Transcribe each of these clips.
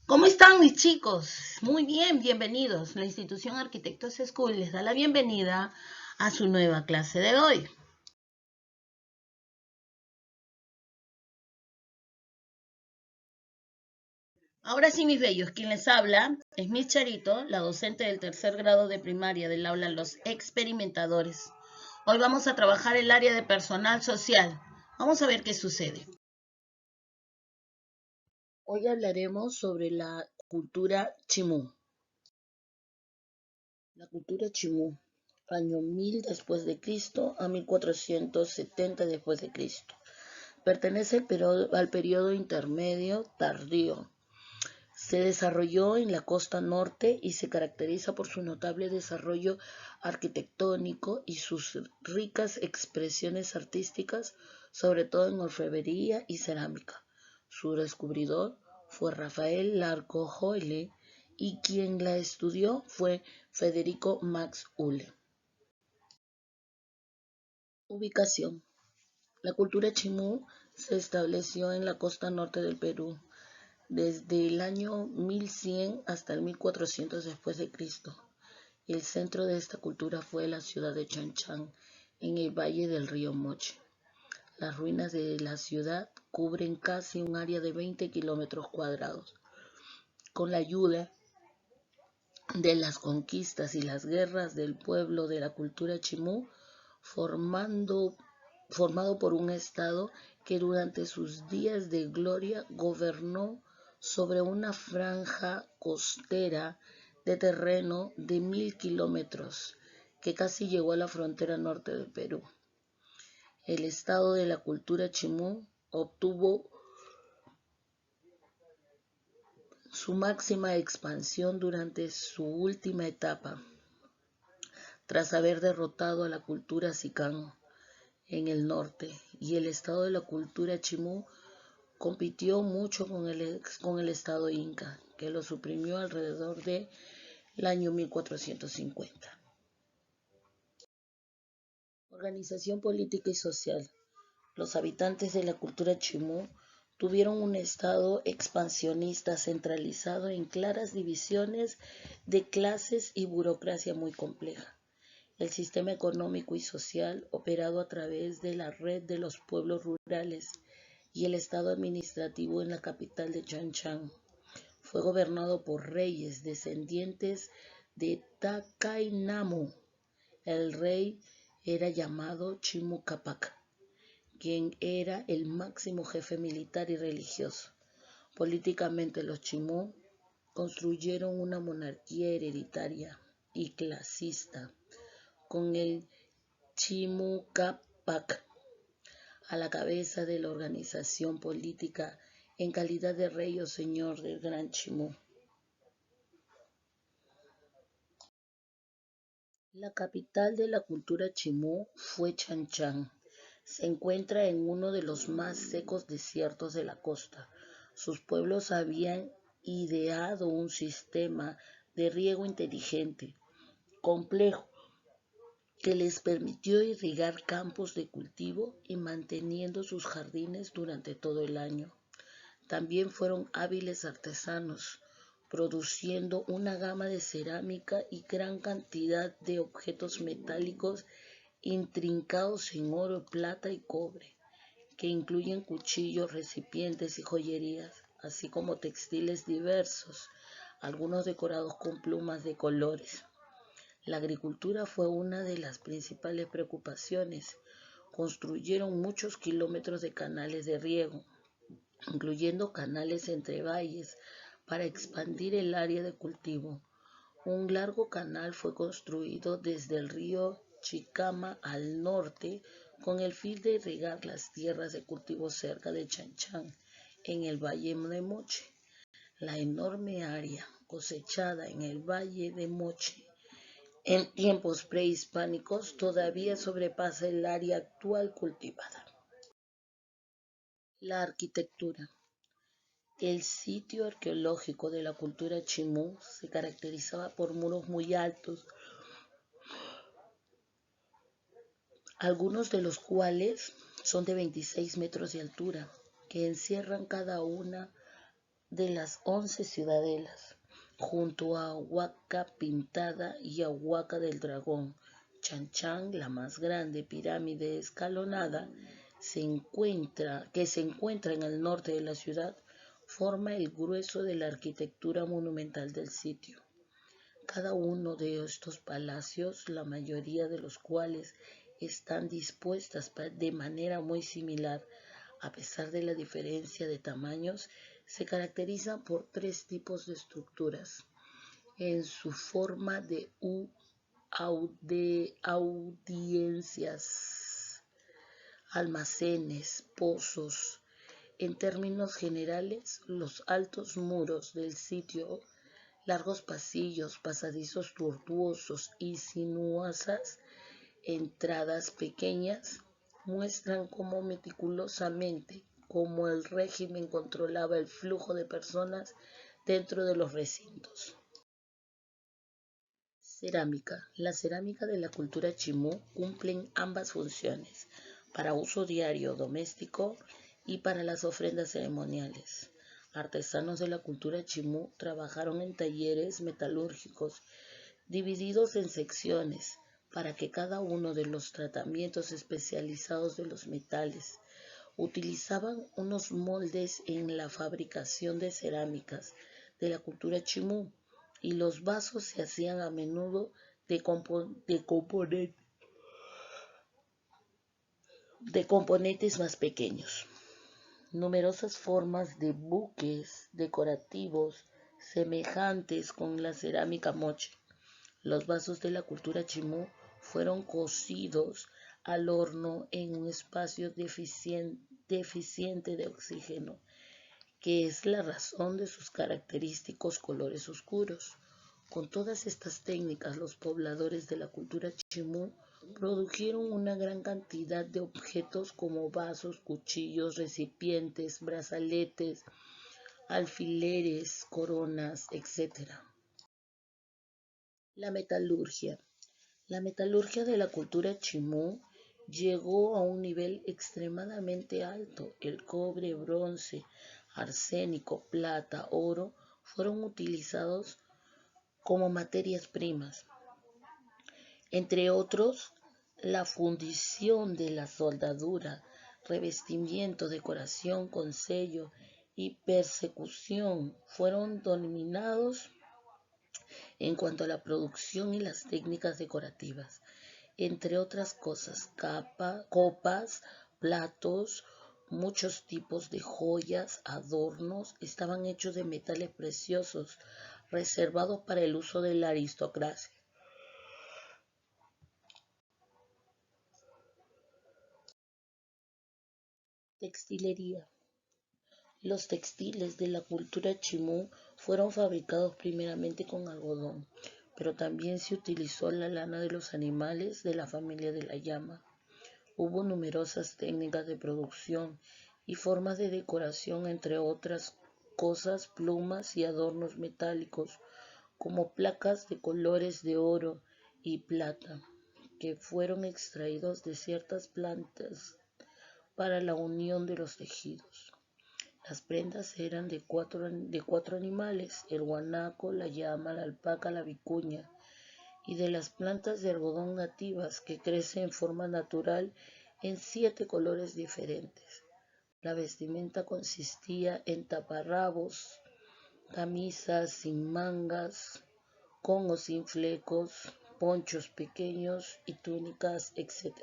¿Cómo están mis chicos? Muy bien, bienvenidos. La institución Arquitectos School les da la bienvenida a su nueva clase de hoy. Ahora sí, mis bellos, quien les habla es Miss Charito, la docente del tercer grado de primaria del aula Los Experimentadores. Hoy vamos a trabajar el área de personal social. Vamos a ver qué sucede. Hoy hablaremos sobre la cultura chimú. La cultura chimú, año 1000 después de Cristo a 1470 después de Cristo. Pertenece al periodo intermedio tardío. Se desarrolló en la costa norte y se caracteriza por su notable desarrollo arquitectónico y sus ricas expresiones artísticas, sobre todo en orfebrería y cerámica. Su descubridor fue Rafael Larco Hoyle y quien la estudió fue Federico Max Uhle. Ubicación. La cultura chimú se estableció en la costa norte del Perú desde el año 1100 hasta el 1400 después de Cristo. El centro de esta cultura fue la ciudad de Chanchán, en el valle del río Moche. Las ruinas de la ciudad cubren casi un área de 20 kilómetros cuadrados. Con la ayuda de las conquistas y las guerras del pueblo de la cultura chimú, formado por un estado que durante sus días de gloria gobernó sobre una franja costera de terreno de 1000 kilómetros, que casi llegó a la frontera norte del Perú. El estado de la cultura chimú obtuvo su máxima expansión durante su última etapa, tras haber derrotado a la cultura sicán en el norte, y el estado de la cultura chimú compitió mucho con el estado inca, que lo suprimió alrededor del año 1450. Organización política y social. Los habitantes de la cultura chimú tuvieron un estado expansionista centralizado en claras divisiones de clases y burocracia muy compleja. El sistema económico y social operado a través de la red de los pueblos rurales y el estado administrativo en la capital de Chanchán. Fue gobernado por reyes descendientes de Tacainamu. El rey era llamado Chimucapac, quien era el máximo jefe militar y religioso. Políticamente, los chimú construyeron una monarquía hereditaria y clasista, con el Chimucapac a la cabeza de la organización política en calidad de rey o señor del Gran Chimú. La capital de la cultura chimú fue Chanchán. Se encuentra en uno de los más secos desiertos de la costa. Sus pueblos habían ideado un sistema de riego inteligente, complejo, que les permitió irrigar campos de cultivo y manteniendo sus jardines durante todo el año. También fueron hábiles artesanos, produciendo una gama de cerámica y gran cantidad de objetos metálicos intrincados en oro, plata y cobre, que incluyen cuchillos, recipientes y joyerías, así como textiles diversos, algunos decorados con plumas de colores. La agricultura fue una de las principales preocupaciones. Construyeron muchos kilómetros de canales de riego, incluyendo canales entre valles, para expandir el área de cultivo. Un largo canal fue construido desde el río Chicama al norte con el fin de irrigar las tierras de cultivo cerca de Chanchán, en el Valle de Moche. La enorme área cosechada en el Valle de Moche en tiempos prehispánicos todavía sobrepasa el área actual cultivada. La arquitectura. El sitio arqueológico de la cultura chimú se caracterizaba por muros muy altos, algunos de los cuales son de 26 metros de altura, que encierran cada una de las 11 ciudadelas, junto a Huaca Pintada y a Huaca del Dragón. Chan Chan, la más grande pirámide escalonada, que se encuentra en el norte de la ciudad, forma el grueso de la arquitectura monumental del sitio. Cada uno de estos palacios, la mayoría de los cuales están dispuestas de manera muy similar, a pesar de la diferencia de tamaños, se caracterizan por tres tipos de estructuras. En su forma de audiencias, almacenes, pozos. En términos generales, los altos muros del sitio, largos pasillos, pasadizos tortuosos y sinuosas entradas pequeñas, muestran cómo meticulosamente cómo el régimen controlaba el flujo de personas dentro de los recintos. Cerámica. La cerámica de la cultura chimú cumplen ambas funciones, para uso diario doméstico y para las ofrendas ceremoniales. Artesanos de la cultura chimú trabajaron en talleres metalúrgicos divididos en secciones para que cada uno de los tratamientos especializados de los metales utilizaban unos moldes en la fabricación de cerámicas de la cultura chimú y los vasos se hacían a menudo de componentes más pequeños. Numerosas formas de buques decorativos semejantes con la cerámica moche. Los vasos de la cultura chimú fueron cocidos al horno en un espacio deficiente de oxígeno, que es la razón de sus característicos colores oscuros. Con todas estas técnicas, los pobladores de la cultura chimú produjeron una gran cantidad de objetos como vasos, cuchillos, recipientes, brazaletes, alfileres, coronas, etc. La metalurgia. La metalurgia de la cultura chimú llegó a un nivel extremadamente alto. El cobre, bronce, arsénico, plata, oro fueron utilizados como materias primas. Entre otros, la fundición de la soldadura, revestimiento, decoración con sello y persecución fueron dominados en cuanto a la producción y las técnicas decorativas. Entre otras cosas, copas, platos, muchos tipos de joyas, adornos, estaban hechos de metales preciosos, reservados para el uso de la aristocracia. Textilería. Los textiles de la cultura chimú fueron fabricados primeramente con algodón, pero también se utilizó la lana de los animales de la familia de la llama. Hubo numerosas técnicas de producción y formas de decoración, entre otras cosas, plumas y adornos metálicos, como placas de colores de oro y plata, que fueron extraídos de ciertas plantas para la unión de los tejidos. Las prendas eran de cuatro animales: el guanaco, la llama, la alpaca, la vicuña, y de las plantas de algodón nativas que crecen en forma natural en 7 colores diferentes. La vestimenta consistía en taparrabos, camisas sin mangas, con o sin flecos, ponchos pequeños y túnicas, etc.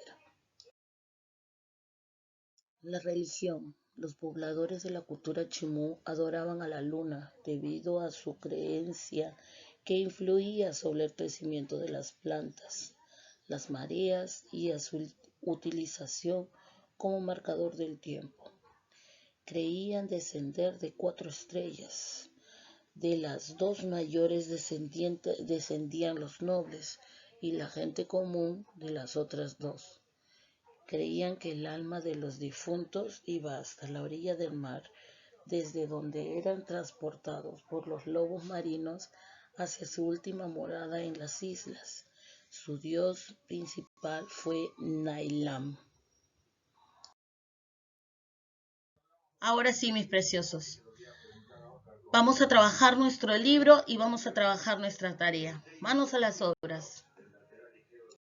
La religión. Los pobladores de la cultura chimú adoraban a la luna debido a su creencia que influía sobre el crecimiento de las plantas, las mareas y a su utilización como marcador del tiempo. Creían descender de 4 estrellas. De las dos mayores descendían los nobles y la gente común de las otras dos. Creían que el alma de los difuntos iba hasta la orilla del mar, desde donde eran transportados por los lobos marinos hacia su última morada en las islas. Su dios principal fue Nailam. Ahora sí, mis preciosos, Vamos a trabajar nuestro libro y vamos a trabajar nuestra tarea. Manos a las obras.